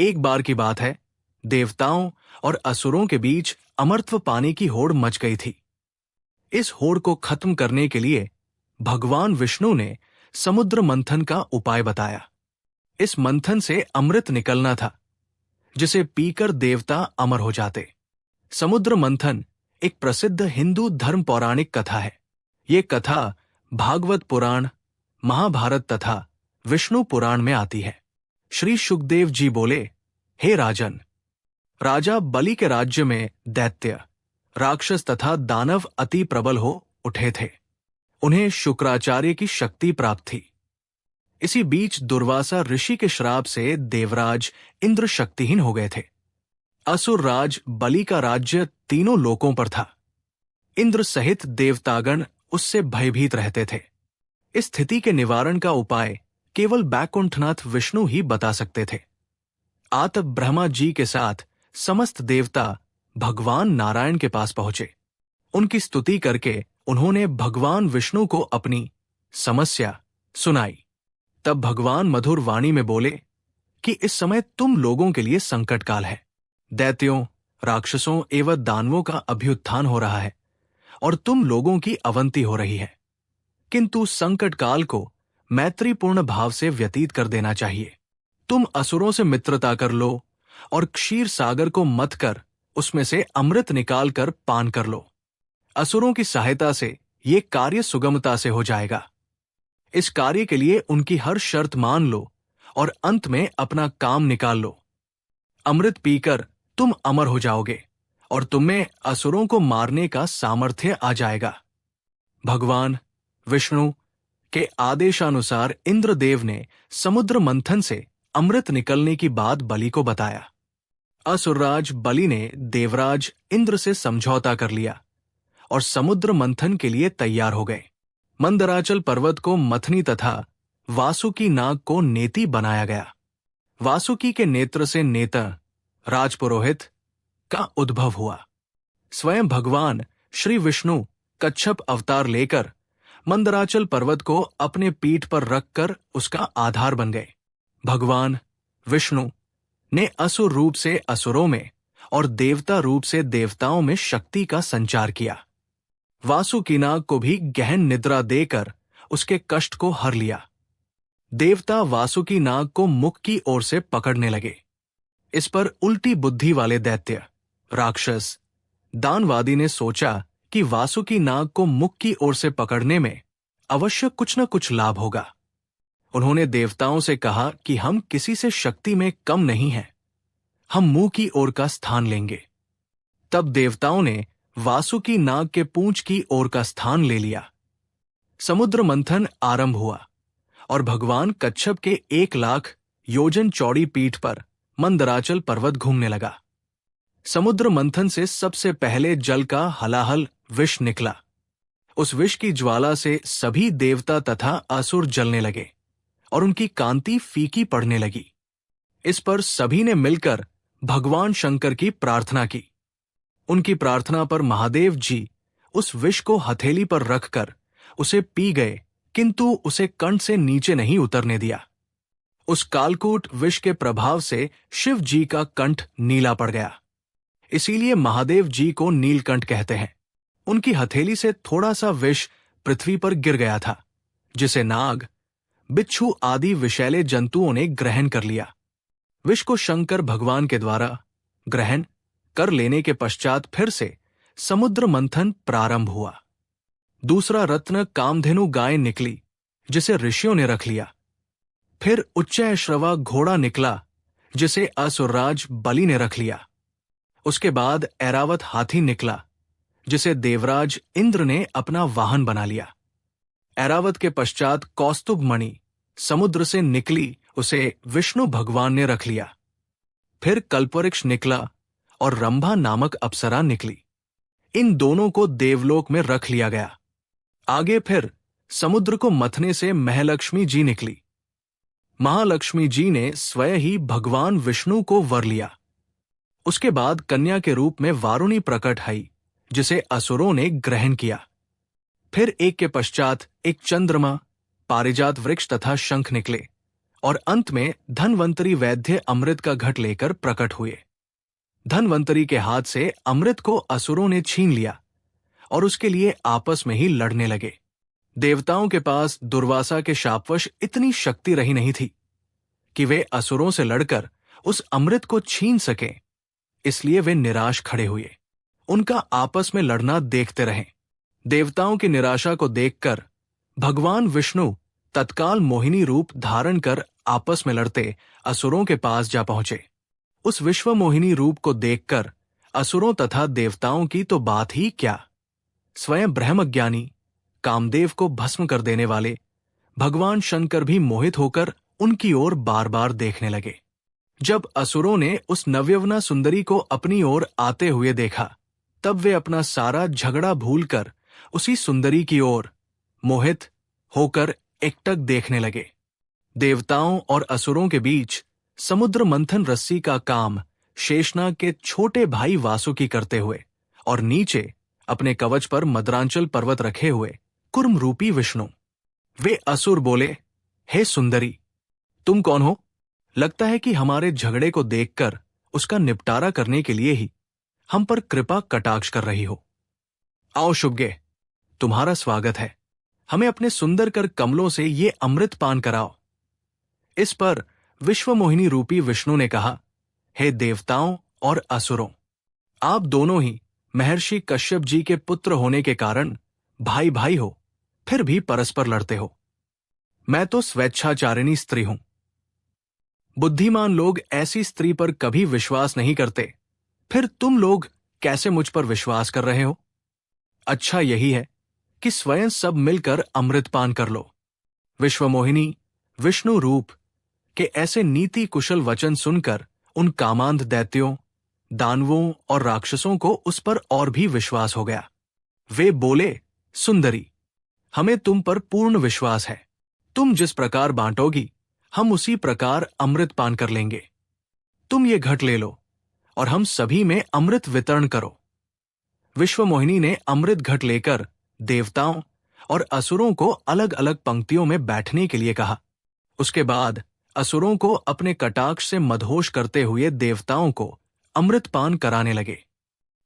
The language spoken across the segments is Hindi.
एक बार की बात है, देवताओं और असुरों के बीच अमरत्व पाने की होड़ मच गई थी। इस होड़ को खत्म करने के लिए भगवान विष्णु ने समुद्र मंथन का उपाय बताया। इस मंथन से अमृत निकलना था, जिसे पीकर देवता अमर हो जाते। समुद्र मंथन एक प्रसिद्ध हिंदू धर्म पौराणिक कथा है। ये कथा भागवत पुराण, महाभारत तथा विष्णु पुराण में आती है। श्री सुखदेव जी बोले, हे राजन, राजा बलि के राज्य में दैत्य, राक्षस तथा दानव अति प्रबल हो उठे थे। उन्हें शुक्राचार्य की शक्ति प्राप्त थी। इसी बीच दुर्वासा ऋषि के श्राप से देवराज इंद्र शक्तिहीन हो गए थे। असुर राज बलि का राज्य तीनों लोकों पर था। इंद्र सहित देवतागण उससे भयभीत रहते थे। इस स्थिति के निवारण का उपाय केवल बैकुंठनाथ विष्णु ही बता सकते थे। आतप ब्रह्मा जी के साथ समस्त देवता भगवान नारायण के पास पहुंचे। उनकी स्तुति करके उन्होंने भगवान विष्णु को अपनी समस्या सुनाई। तब भगवान मधुर वाणी में बोले कि इस समय तुम लोगों के लिए संकट काल है। दैत्यों, राक्षसों एवं दानवों का अभ्युत्थान हो रहा है और तुम लोगों की अवंती हो रही है। किंतु संकट काल को मैत्रीपूर्ण भाव से व्यतीत कर देना चाहिए। तुम असुरों से मित्रता कर लो और क्षीर सागर को मथ कर उसमें से अमृत निकाल कर पान कर लो। असुरों की सहायता से ये कार्य सुगमता से हो जाएगा। इस कार्य के लिए उनकी हर शर्त मान लो और अंत में अपना काम निकाल लो। अमृत पीकर तुम अमर हो जाओगे और तुम्हें असुरों को मारने का सामर्थ्य आ जाएगा। भगवान विष्णु के आदेशानुसार इंद्रदेव ने समुद्र मंथन से अमृत निकलने की बात बलि को बताया। असुरराज बलि ने देवराज इंद्र से समझौता कर लिया और समुद्र मंथन के लिए तैयार हो गए। मंदराचल पर्वत को मथनी तथा वासुकी नाग को नेति बनाया गया। वासुकी के नेत्र से नेता राजपुरोहित का उद्भव हुआ। स्वयं भगवान श्री विष्णु कच्छप अवतार लेकर मंदराचल पर्वत को अपने पीठ पर रखकर उसका आधार बन गए। भगवान विष्णु ने असुर रूप से असुरों में और देवता रूप से देवताओं में शक्ति का संचार किया। वासुकीनाग को भी गहन निद्रा देकर उसके कष्ट को हर लिया। देवता वासुकीनाग को मुख की ओर से पकड़ने लगे। इस पर उल्टी बुद्धि वाले दैत्य, राक्षस, दानवादी ने सोचा कि वासुकीनाग को मुख की ओर से पकड़ने में अवश्य कुछ न कुछ लाभ होगा। उन्होंने देवताओं से कहा कि हम किसी से शक्ति में कम नहीं हैं, हम मुंह की ओर का स्थान लेंगे। तब देवताओं ने वासुकी नाग के पूंछ की ओर का स्थान ले लिया। समुद्र मंथन आरंभ हुआ और भगवान कच्छप के 1,00,000 योजन चौड़ी पीठ पर मंदराचल पर्वत घूमने लगा। समुद्र मंथन से सबसे पहले जल का हलाहल विष निकला। उस विष की ज्वाला से सभी देवता तथा असुर जलने लगे और उनकी कांति फीकी पड़ने लगी। इस पर सभी ने मिलकर भगवान शंकर की प्रार्थना की। उनकी प्रार्थना पर महादेव जी उस विष को हथेली पर रखकर उसे पी गए, किंतु उसे कंठ से नीचे नहीं उतरने दिया। उस कालकूट विष के प्रभाव से शिव जी का कंठ नीला पड़ गया। इसीलिए महादेव जी को नीलकंठ कहते हैं। उनकी हथेली से थोड़ा सा विष पृथ्वी पर गिर गया था, जिसे नाग, बिच्छू आदि विषैले जंतुओं ने ग्रहण कर लिया। विष को शंकर भगवान के द्वारा ग्रहण कर लेने के पश्चात फिर से समुद्र मंथन प्रारंभ हुआ। दूसरा रत्न कामधेनु गाय निकली, जिसे ऋषियों ने रख लिया। फिर उच्चैश्रवा घोड़ा निकला, जिसे असुरराज बलि ने रख लिया। उसके बाद ऐरावत हाथी निकला, जिसे देवराज इंद्र ने अपना वाहन बना लिया। ऐरावत के पश्चात कौस्तुभ मणि समुद्र से निकली, उसे विष्णु भगवान ने रख लिया। फिर कल्पवृक्ष निकला और रंभा नामक अप्सरा निकली। इन दोनों को देवलोक में रख लिया गया। आगे फिर समुद्र को मथने से महालक्ष्मी जी निकली। महालक्ष्मी जी ने स्वयं ही भगवान विष्णु को वर लिया। उसके बाद कन्या के रूप में वारुणी प्रकट हुई, जिसे असुरों ने ग्रहण किया। फिर एक के पश्चात एक चंद्रमा, पारिजात वृक्ष तथा शंख निकले और अंत में धन्वंतरी वैद्य अमृत का घट लेकर प्रकट हुए। धन्वंतरी के हाथ से अमृत को असुरों ने छीन लिया और उसके लिए आपस में ही लड़ने लगे। देवताओं के पास दुर्वासा के शापवश इतनी शक्ति रही नहीं थी कि वे असुरों से लड़कर उस अमृत को छीन सकें, इसलिए वे निराश खड़े हुए, उनका आपस में लड़ना देखते रहे। देवताओं की निराशा को देखकर भगवान विष्णु तत्काल मोहिनी रूप धारण कर आपस में लड़ते असुरों के पास जा पहुंचे। उस विश्व मोहिनी रूप को देखकर असुरों तथा देवताओं की तो बात ही क्या, स्वयं ब्रह्मज्ञानी कामदेव को भस्म कर देने वाले भगवान शंकर भी मोहित होकर उनकी ओर बार बार देखने लगे। जब असुरों ने उस नवयवना सुंदरी को अपनी ओर आते हुए देखा, तब वे अपना सारा झगड़ा भूलकर उसी सुंदरी की ओर मोहित होकर एकटक देखने लगे। देवताओं और असुरों के बीच समुद्र मंथन रस्सी का काम शेषनाग के छोटे भाई वासुकी करते हुए और नीचे अपने कवच पर मदरांचल पर्वत रखे हुए कुर्म रूपी विष्णु। वे असुर बोले, हे सुंदरी, तुम कौन हो? लगता है कि हमारे झगड़े को देखकर उसका निपटारा करने के लिए ही हम पर कृपा कटाक्ष कर रही हो। आओ शुभगे, तुम्हारा स्वागत है। हमें अपने सुंदर कर कमलों से ये अमृत पान कराओ। इस पर विश्वमोहिनी रूपी विष्णु ने कहा, हे देवताओं और असुरों, आप दोनों ही महर्षि कश्यप जी के पुत्र होने के कारण भाई भाई हो, फिर भी परस्पर लड़ते हो। मैं तो स्वेच्छाचारिणी स्त्री हूं। बुद्धिमान लोग ऐसी स्त्री पर कभी विश्वास नहीं करते, फिर तुम लोग कैसे मुझ पर विश्वास कर रहे हो? अच्छा यही है कि स्वयं सब मिलकर अमृत पान कर लो। विश्वमोहिनी विष्णु रूप के ऐसे नीति कुशल वचन सुनकर उन कामांध दैत्यों, दानवों और राक्षसों को उस पर और भी विश्वास हो गया। वे बोले, सुंदरी, हमें तुम पर पूर्ण विश्वास है। तुम जिस प्रकार बांटोगी, हम उसी प्रकार अमृत पान कर लेंगे। तुम ये घट ले लो और हम सभी में अमृत वितरण करो। विश्वमोहिनी ने अमृत घट लेकर देवताओं और असुरों को अलग अलग पंक्तियों में बैठने के लिए कहा। उसके बाद असुरों को अपने कटाक्ष से मदहोश करते हुए देवताओं को अमृत पान कराने लगे।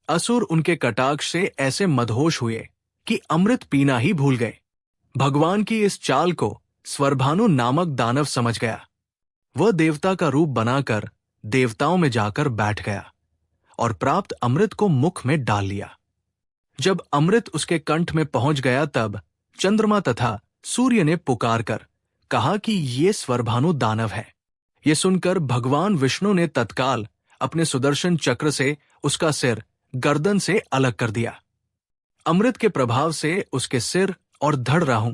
असुर उनके कटाक्ष से ऐसे मदहोश हुए कि अमृत पीना ही भूल गए। भगवान की इस चाल को स्वरभानु नामक दानव समझ गया। वह देवता का रूप बनाकर देवताओं में जाकर बैठ गया और प्राप्त अमृत को मुख में डाल लिया। जब अमृत उसके कंठ में पहुंच गया, तब चंद्रमा तथा सूर्य ने पुकारकर कहा कि ये स्वरभानु दानव है। ये सुनकर भगवान विष्णु ने तत्काल अपने सुदर्शन चक्र से उसका सिर गर्दन से अलग कर दिया। अमृत के प्रभाव से उसके सिर और धड़ राहु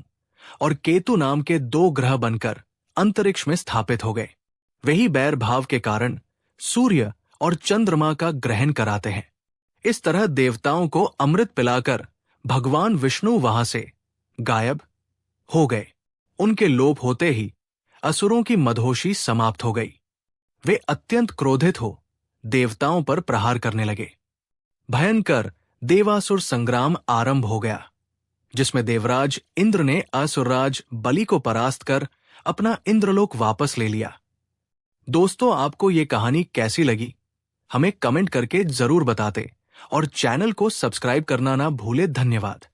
और केतु नाम के 2 ग्रह बनकर अंतरिक्ष में स्थापित हो गए। वही बैर भाव के कारण सूर्य और चंद्रमा का ग्रहण कराते हैं। इस तरह देवताओं को अमृत पिलाकर भगवान विष्णु वहां से गायब हो गए। उनके लोप होते ही असुरों की मदहोशी समाप्त हो गई। वे अत्यंत क्रोधित हो देवताओं पर प्रहार करने लगे। भयंकर देवासुर संग्राम आरंभ हो गया, जिसमें देवराज इंद्र ने असुरराज बलि को परास्त कर अपना इंद्रलोक वापस ले लिया। दोस्तों, आपको ये कहानी कैसी लगी हमें कमेंट करके जरूर बताते और चैनल को सब्सक्राइब करना ना भूले। धन्यवाद।